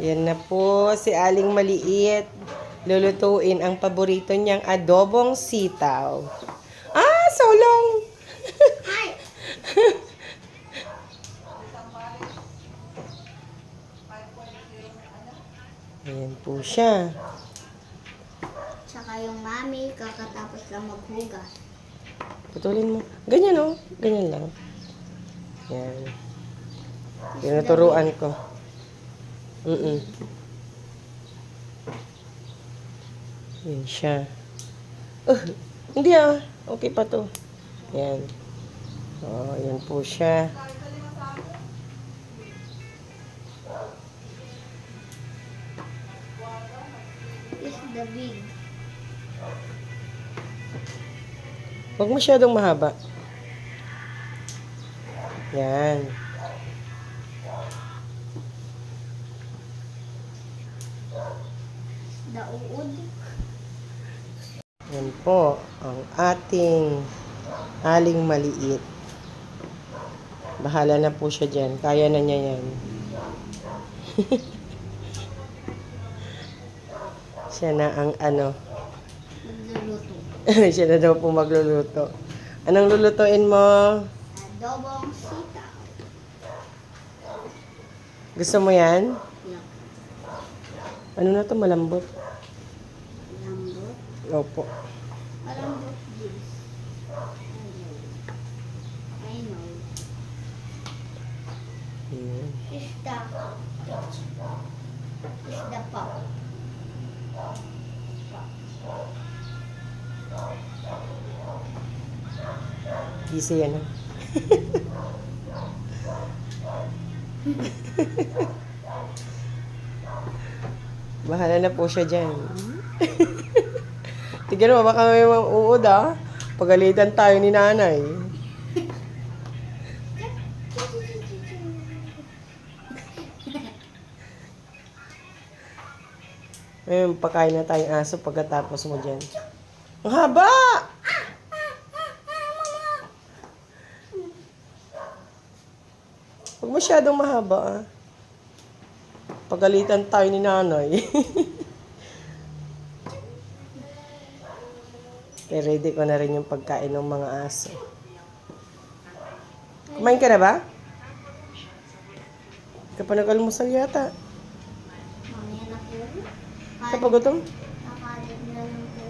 Yan na po, si Aling Maliit. Lulutuin ang paborito niyang adobong sitaw. Ah, solong! Ayan po siya. Tsaka yung mami, kakatapos lang maghugas. Putulin mo. Ganyan oh. Ganyan lang. Yan. Tinuturuan ko. Yan siya. Hindi ah. Okay pa to. Yan. Oh, yan po siya. Is the big. Huwag masyadong mahaba. Yan. The uod. Yan po ang ating Aling Maliit. Bahala na po siya dyan. Kaya na niya yan. Siya na ang ano. Magluluto. Siya na daw po magluluto. Anong lulutuin mo? Adobong sitaw. Gusto mo yan? Yup. Ano na to? Malambot. Lambot. Opo. Malambot this. I know. Yan. Is the pop. Easy yan ah. Bahala na po siya dyan. Tignan mo, baka may mga uod ah. Pagalitan tayo ni nanay. Ngayon, pakain na tayong aso pagkatapos mo dyan. Ang haba! Huwag masyadong mahaba ah. Pagalitan tayo ni nanay. Okay, ready ko na rin yung pagkain ng mga aso. Kumain ka na ba? Kapag nag-almusal yata. Mamaya na po. Kapag gutom? Nakalit na lang po.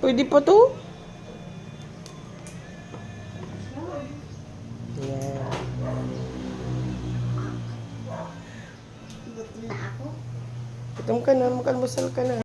Pwede pa to? Yan. Gutom na ako. Gutom ka na, mag-almusal ka na.